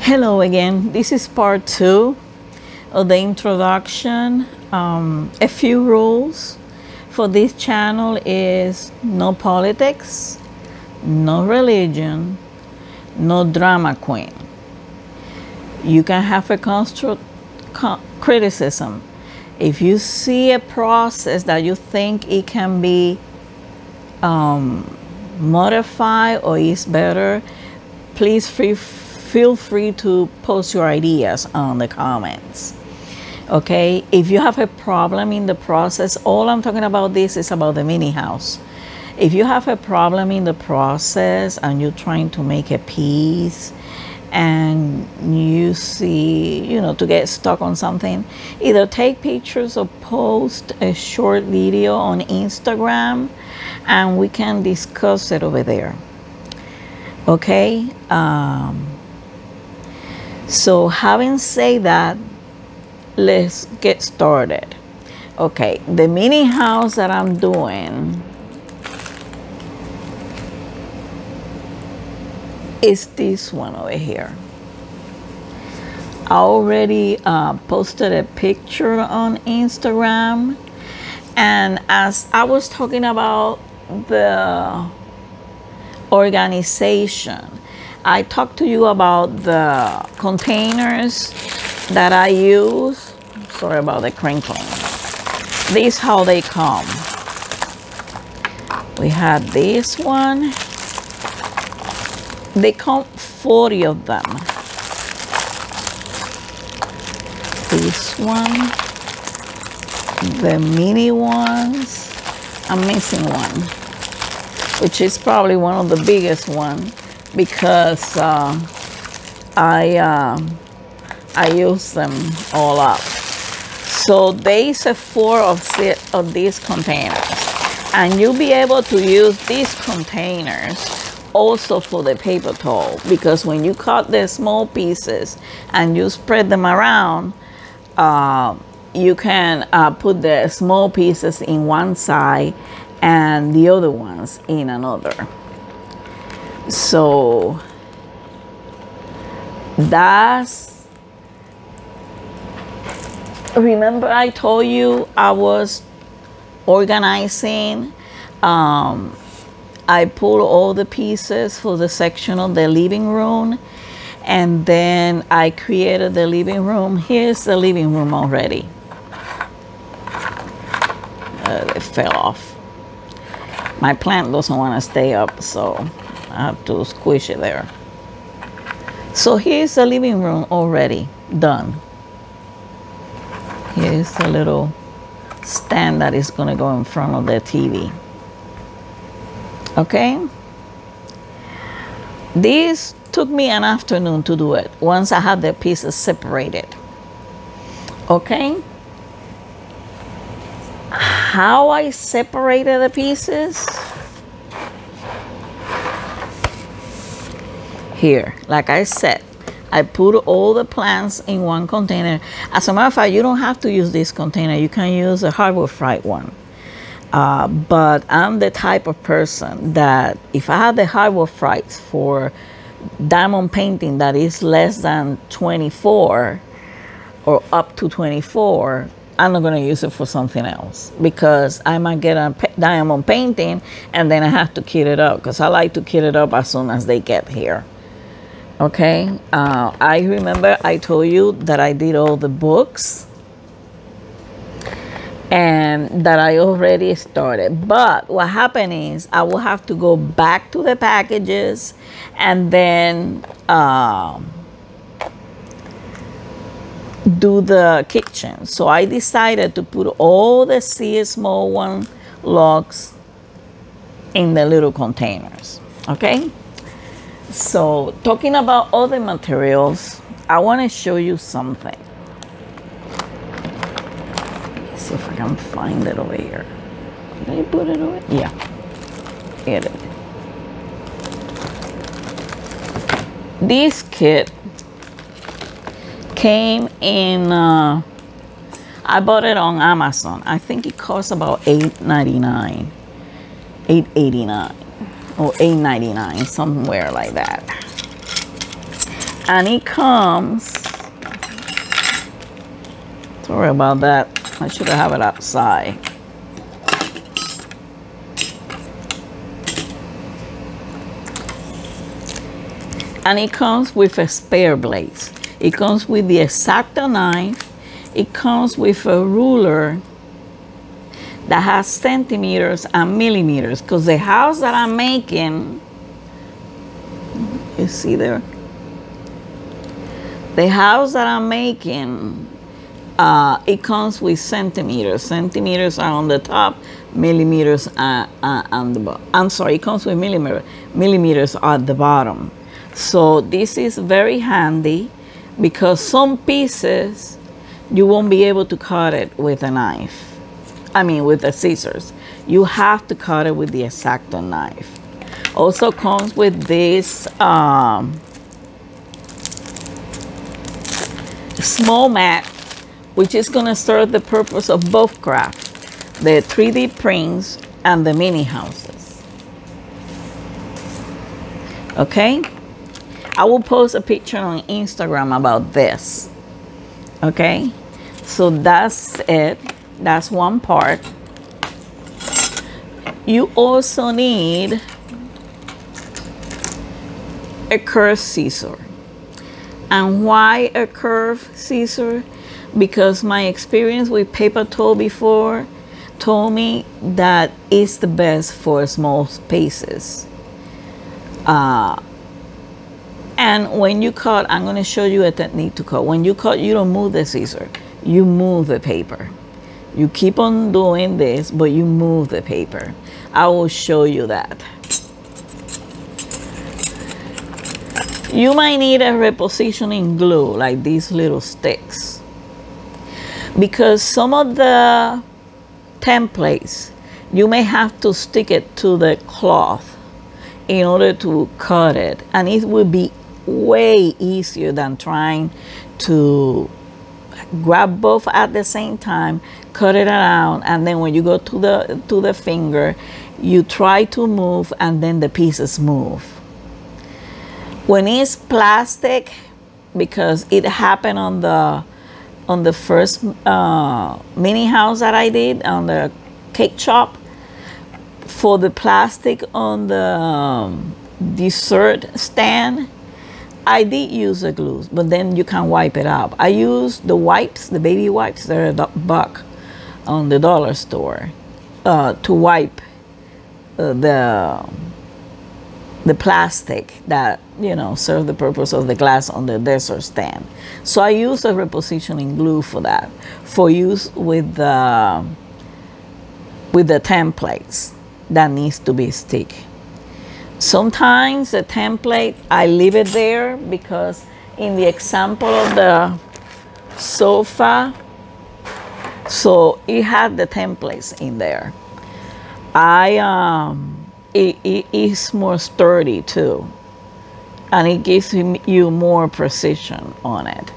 Hello again. This is part 2 of the introduction. A few rules for this channel is no politics, no religion, no drama queen. You can have a constructive criticism. If you see a process that you think it can be modified or is better, please feel free to post your ideas on the comments. Okay, if you have a problem in the process, all I'm talking about this is about the mini house. If you have a problem in the process and you're trying to make a piece and you see, to get stuck on something, either take pictures or post a short video on Instagram and we can discuss it over there. Okay, so having said that, let's get started. Okay, the mini house that I'm doing is this one over here. I already posted a picture on Instagram, and as I was talking about the organization, I talked to you about the containers that I use. Sorry about the crinkling. This is how they come. We had this one. They come 40 of them. This one, the mini ones. I'm missing one, which is probably one of the biggest ones because I use them all up. So there's a 4 of these containers, and you'll be able to use these containers also for the paper tole, because when you cut the small pieces and you spread them around, you can put the small pieces in one side and the other ones in another. So that's, remember I told you I was organizing. I pulled all the pieces for the section of the living room, and then I created the living room. Here's the living room already. It fell off. My plant doesn't want to stay up, so I have to squish it there. So here's the living room already done. Here's the little stand that is going to go in front of the TV. Okay, this took me an afternoon to do it once I had the pieces separated. Okay, how I separated the pieces? Here, like I said, I put all the plants in one container. As a matter of fact, you don't have to use this container. You can use a hardwood fried one. But I'm the type of person that if I have the hardwood frights for diamond painting that is less than 24 or up to 24, I'm not going to use it for something else, because I might get a diamond painting and then I have to kit it up, because I like to kit it up as soon as they get here. Okay, I remember I told you that I did all the books and that I already started, but what happened is I will have to go back to the packages and then do the kitchen. So I decided to put all the small one logs in the little containers. Okay, so talking about other materials, I want to show you something. See if I can find it over here. Did I put it over? Yeah, here it is. This kit came in, I bought it on Amazon. I think it cost about $8.99, $8.89. or $8.99, somewhere like that. And it comes, sorry about that, I should have it outside. And it comes with a spare blades. It comes with the Exacto knife. It comes with a ruler that has centimeters and millimeters, because the house that I'm making, you see there? The house that I'm making, it comes with centimeters. Centimeters are on the top, millimeters on the bottom. I'm sorry, it comes with millimeters at the bottom. So this is very handy, because some pieces you won't be able to cut it with a knife. I mean with the scissors. You have to cut it with the Exacto knife. Also comes with this small mat, which is going to serve the purpose of both crafts, the 3D prints and the mini houses. Okay, I will post a picture on Instagram about this. Okay, so that's it. That's one part. You also need a curved scissor. And why a curved scissor? Because my experience with Paper Tole before told me that it's the best for small spaces. And when you cut, I'm going to show you a technique to cut. When you cut, you don't move the scissor, you move the paper. You keep on doing this, but you move the paper. I will show you that. You might need a repositioning glue, like these little sticks, because some of the templates, you may have to stick it to the cloth in order to cut it, and it will be way easier than trying to grab both at the same time, cut it around, and then when you go to the finger, you try to move and then the pieces move. When it's plastic, because it happened on the first mini house that I did on the cake shop, for the plastic on the dessert stand, I did use the glues, but then you can wipe it up. I used the wipes, the baby wipes, they're $1 on the dollar store, to wipe the plastic that, you know, serve the purpose of the glass on the dessert stand. So I use a repositioning glue for that, for use with the templates that needs to be stick. Sometimes the template, I leave it there, because in the example of the sofa, so it had the templates in there. It is more sturdy too, and it gives you more precision on it.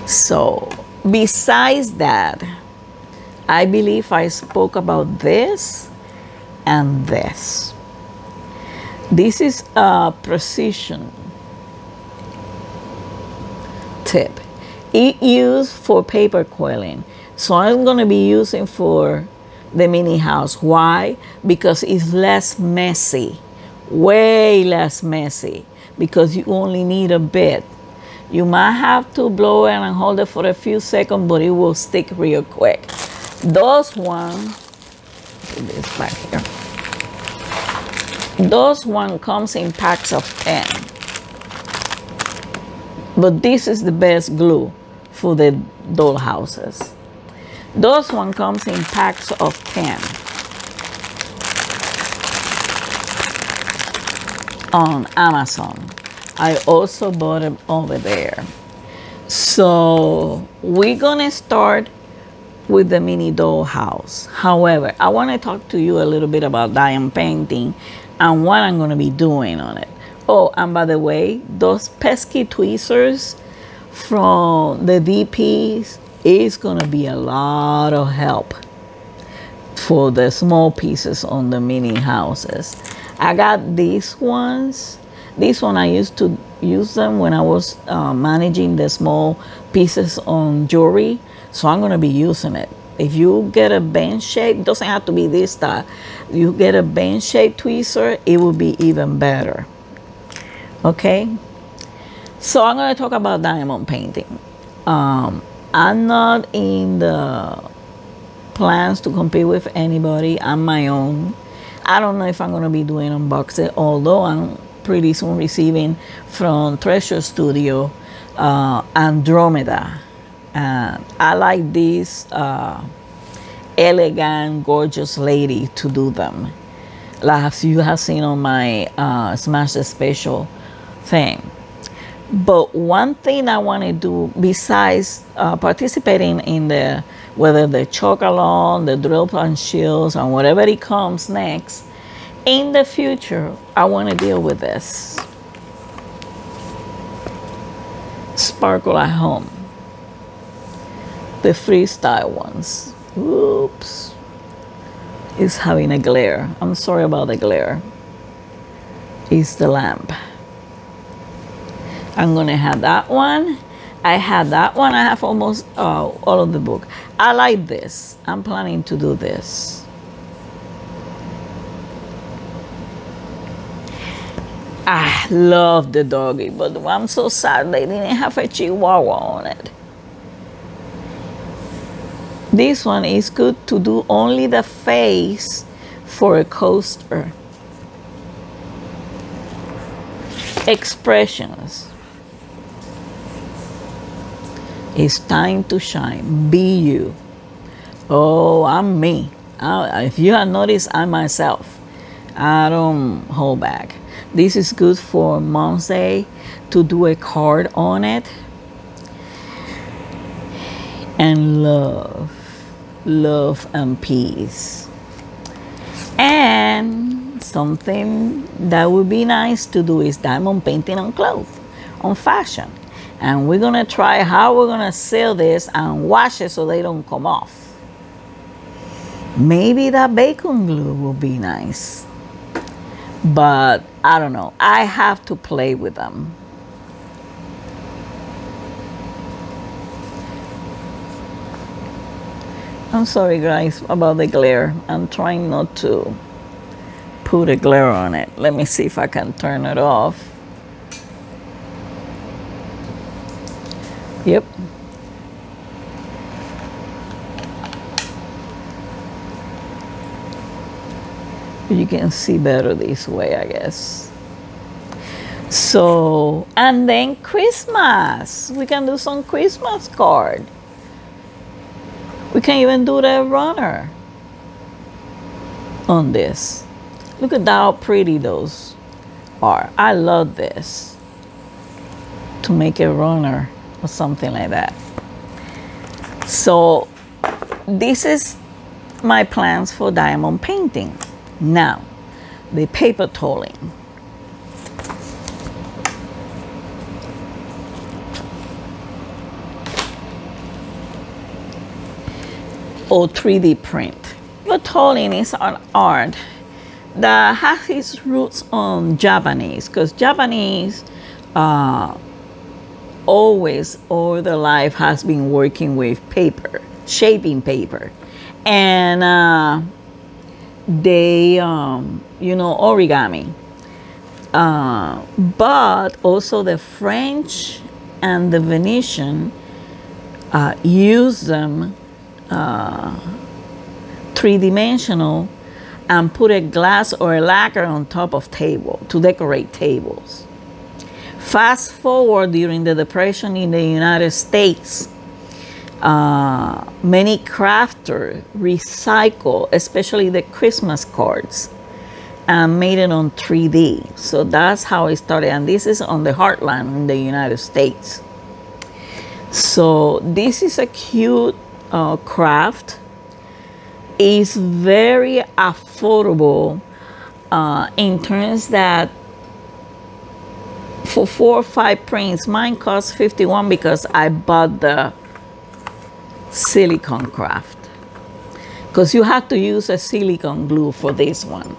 So besides that, I believe I spoke about this and this. This is a precision tip. It used for paper quilling, so I'm going to be using for the mini house. Why? Because it's less messy, way less messy, because you only need a bit. You might have to blow it and hold it for a few seconds, but it will stick real quick. Those one, put this back here. Those one comes in packs of 10. But this is the best glue for the doll houses. Those one comes in packs of 10 on Amazon. I also bought them over there. So we're gonna start with the mini doll house. However, I want to talk to you a little bit about diamond painting and what I'm going to be doing on it. Oh, and by the way, those pesky tweezers from the DPs is going to be a lot of help for the small pieces on the mini houses. I got these ones, This one I used to use them when I was managing the small pieces on jewelry, so I'm going to be using it. If you get a bend shape, doesn't have to be this style. You get a bend shape tweezer, it will be even better. Okay, so I'm going to talk about diamond painting. I'm not in the plans to compete with anybody. I'm my own. I don't know if I'm going to be doing unboxing, although I'm pretty soon receiving from Treasure Studio Andromeda. I like this elegant, gorgeous lady to do them, like you have seen on my Smash the Special thing. But one thing I want to do besides participating in the, whether the chocolate, the drill punches, and whatever it comes next, in the future, I want to deal with this. Sparkle at Home. The freestyle ones. Oops. It's having a glare. I'm sorry about the glare. It's the lamp. I'm going to have that one. I had that one. I have almost all of the book. I like this. I'm planning to do this. I love the doggy, but I'm so sad they didn't have a chihuahua on it. This one is good to do only the face for a coaster. Expressions. It's time to shine. Be you. Oh, I'm me. If you have noticed, I'm myself. I don't hold back. This is good for Mom's Day to do a card on it. And love. Love and peace. And something that would be nice to do is diamond painting on clothes, on fashion. And we're gonna try how we're gonna seal this and wash it so they don't come off. Maybe that bacon glue will be nice. But I don't know. I have to play with them. I'm sorry guys about the glare. I'm trying not to put a glare on it. Let me see if I can turn it off. Yep. You can see better this way, I guess. So, and then Christmas. We can do some Christmas card. We can even do the runner on this. Look at how pretty those are. I love this. To make a runner or something like that. So this is my plans for diamond painting. Now, the paper toling. Or 3D print. Paper toling is an art that has its roots on Japanese, because Japanese always all their life has been working with paper, shaping paper, and they you know, origami, but also the French and the Venetian use them three-dimensional and put a glass or a lacquer on top of table to decorate tables. Fast forward during the Depression in the United States, many crafters recycle, especially the Christmas cards, and made it on 3D. So that's how it started, and this is on the heartland in the United States. So this is a cute craft. It's very affordable in terms that for 4 or 5 prints, mine cost $51 because I bought the silicone craft. Because you have to use a silicone glue for this one.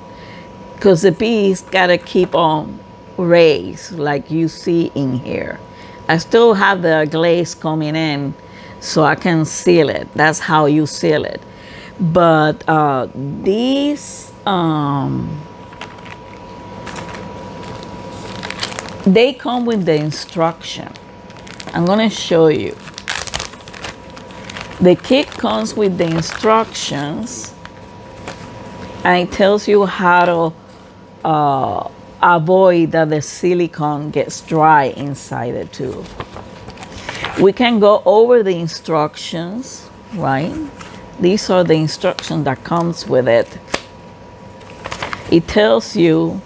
Because the piece gotta keep on rays like you see in here. I still have the glaze coming in so I can seal it. That's how you seal it. But these they come with the instruction. I'm gonna show you. The kit comes with the instructions, and it tells you how to avoid that the silicone gets dry inside the tube. We can go over the instructions, right? These are the instructions that comes with it. It tells you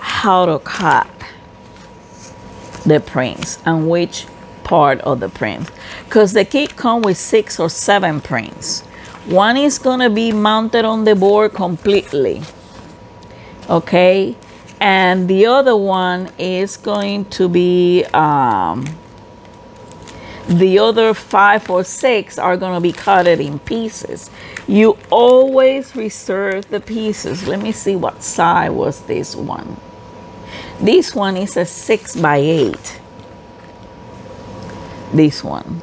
how to cut the prints and which part of the print, because the kit comes with 6 or 7 prints. One is going to be mounted on the board completely, okay, and the other one is going to be the other 5 or 6 are going to be cut in pieces. You always reserve the pieces. Let me see what size was this one. This one is a 6 by 8. This one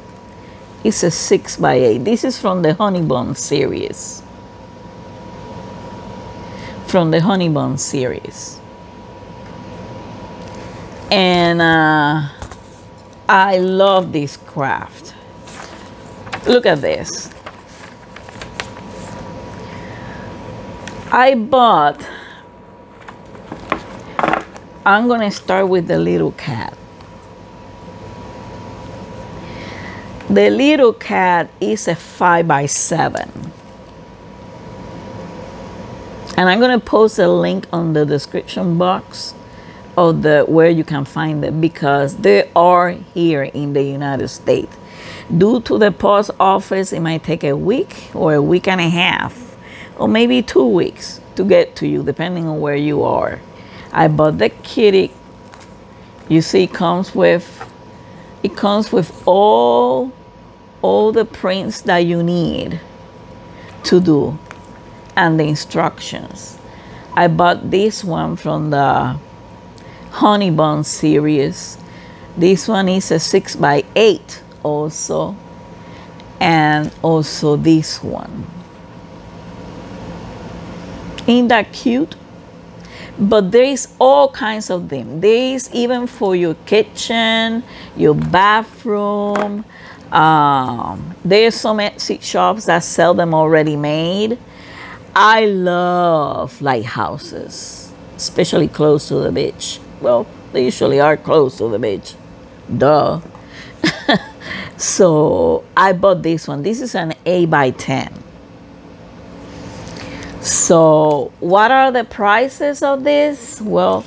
is a 6 by 8. This is from the Honey Bun series. From the Honey Bun series. And I love this craft. Look at this. I'm gonna start with the little cat. The little cat is a 5 by 7. And I'm gonna post a link on the description box of where you can find them, because they are here in the United States. Due to the post office, it might take a week or a week and a half, or maybe 2 weeks to get to you, depending on where you are. I bought the kitty. You see, it comes with all the prints that you need to do and the instructions. I bought this one from the Honey Bun series. This one is a 6 by 8 also, and also this one. Ain't that cute? But there is all kinds of them. There is even for your kitchen, your bathroom. There's some Etsy shops that sell them already made. I love lighthouses, especially close to the beach. Well, they usually are close to the beach. Duh. So I bought this one. This is an 8 by 10. So what are the prices of this? Well,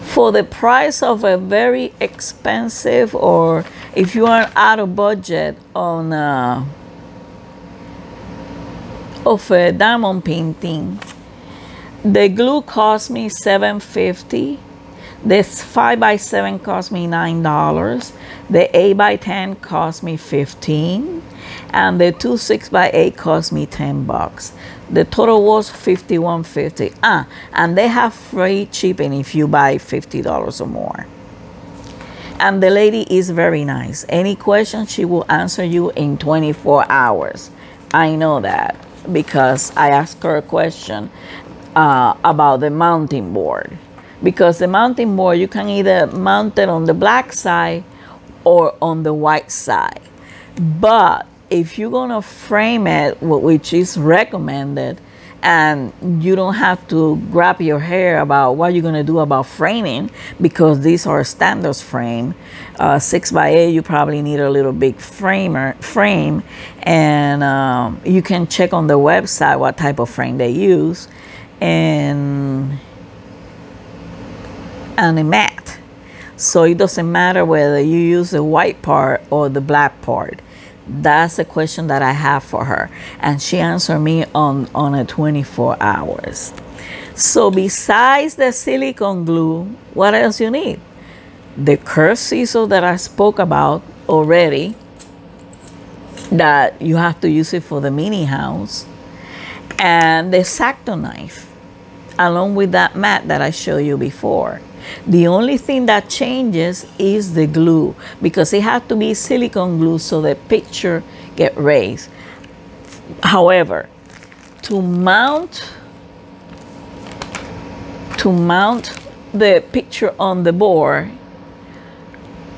for the price of a very expensive, or if you are out of budget on of a diamond painting, the glue cost me $7.50. This 5 by 7 cost me $9. The 8 by 10 cost me $15. And the 2 6 by 8 cost me $10. The total was $51.50. And they have free shipping if you buy $50 or more. And the lady is very nice. Any question, she will answer you in 24 hours. I know that because I asked her a question about the mounting board. Because the mounting board, you can either mount it on the black side or on the white side. But if you're gonna frame it, which is recommended, and you don't have to grab your hair about what you're gonna do about framing, because these are standards frame. 6 by 8, you probably need a little big frame, and you can check on the website what type of frame they use, and a mat. So it doesn't matter whether you use the white part or the black part. That's the question that I have for her, and she answered me on a 24 hours. So besides the silicone glue, what else you need? The curved scissors that I spoke about already, that you have to use it for the mini house, and the Exacto knife. along with that mat that I showed you before. The only thing that changes is the glue, because it has to be silicone glue so the picture get raised. However, to mount the picture on the board,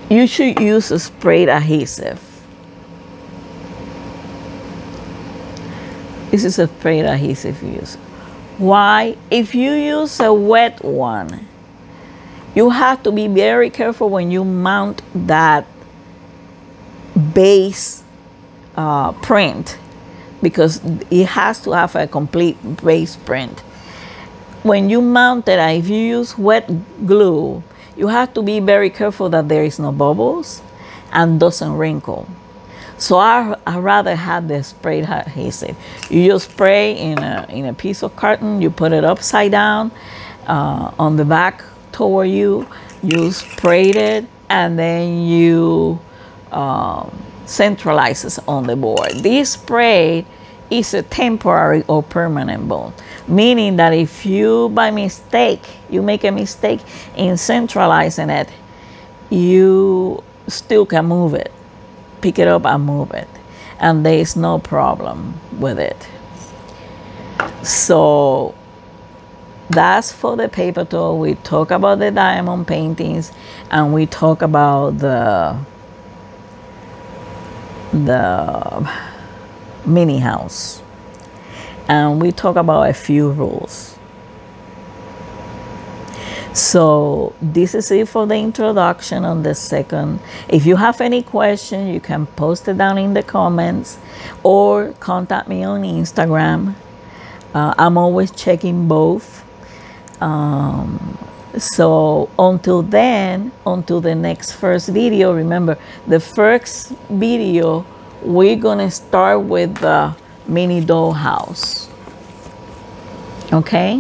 you should use a sprayed adhesive. This is a sprayed adhesive you use. Why? If you use a wet one, you have to be very careful when you mount that base print, because it has to have a complete base print. When you mount it, if you use wet glue, you have to be very careful that there is no bubbles and doesn't wrinkle. So I rather have the sprayed adhesive. You just spray in a piece of carton, you put it upside down on the back toward you, you sprayed it, and then you centralize it on the board. This spray is a temporary or permanent bond, meaning that if you by mistake, you make a mistake in centralizing it, you still can move it, pick it up and move it, and there is no problem with it. So that's for the paper tole. We talk about the diamond paintings, and we talk about the mini house, and we talk about a few rules. So this is it for the introduction on the second. If you have any question, you can post it down in the comments or contact me on Instagram. I'm always checking both. So until then, until the next first video, remember the first video we're gonna start with the mini dollhouse, okay?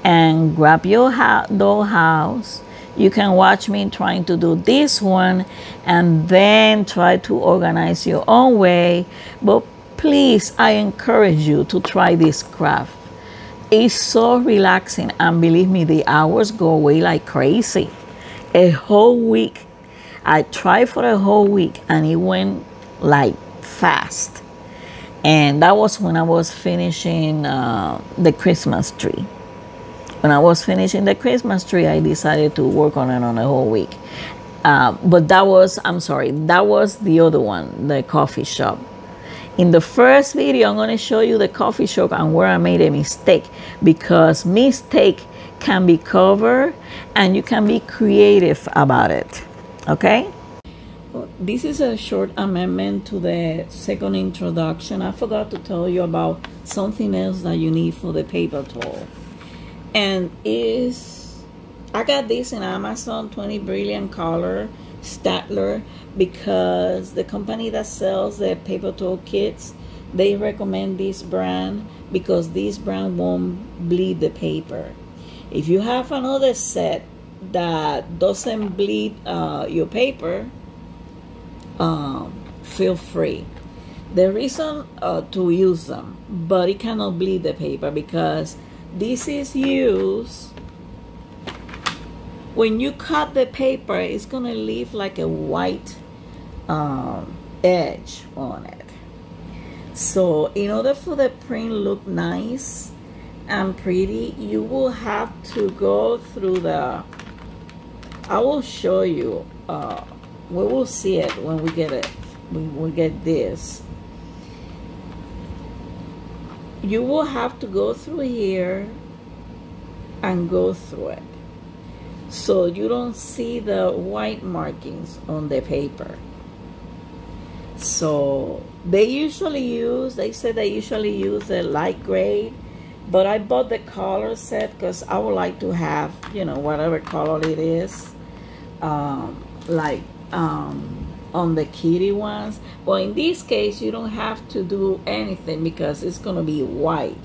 And grab your dollhouse. You can watch me trying to do this one and then try to organize your own way. But please, I encourage you to try this craft. It's so relaxing, and believe me, the hours go away like crazy. A whole week. I tried for a whole week and it went like fast. And that was when I was finishing the Christmas tree. When I was finishing the Christmas tree, I decided to work on it on a whole week. But that was, I'm sorry, that was the other one, the coffee shop. In the first video, I'm going to show you the coffee shop and where I made a mistake, because mistake can be covered and you can be creative about it. Okay? This is a short amendment to the second introduction. I forgot to tell you about something else that you need for the paper tole. And I got this in Amazon, 20 Brilliant Color Statler, because the company that sells the paper tole kits, they recommend this brand because this brand won't bleed the paper. If you have another set that doesn't bleed your paper, feel free. There is to use them, but it cannot bleed the paper because this is used. When you cut the paper, it's gonna leave like a white edge on it. So in order for the print look nice and pretty, you will have to go through the, I will show you, we will see it when we get it, we get this. You will have to go through here and go through it, so you don't see the white markings on the paper. So they said they usually use a light gray, but I bought the color set because I would like to have, you know, whatever color it is, like on the kitty ones. But in this case, you don't have to do anything because it's gonna be white.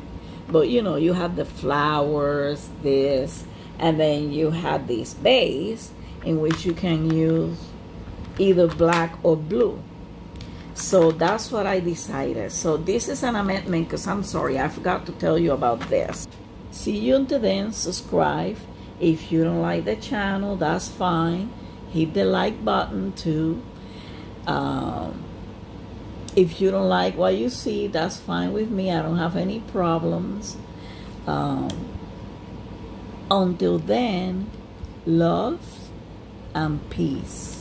But you know, you have the flowers, this, and then you have this base in which you can use either black or blue. So that's what I decided. So this is an amendment because I'm sorry, I forgot to tell you about this. See you until then. Subscribe. If you don't like the channel, that's fine. Hit the like button too. If you don't like what you see, that's fine with me. I don't have any problems. Until then, love and peace.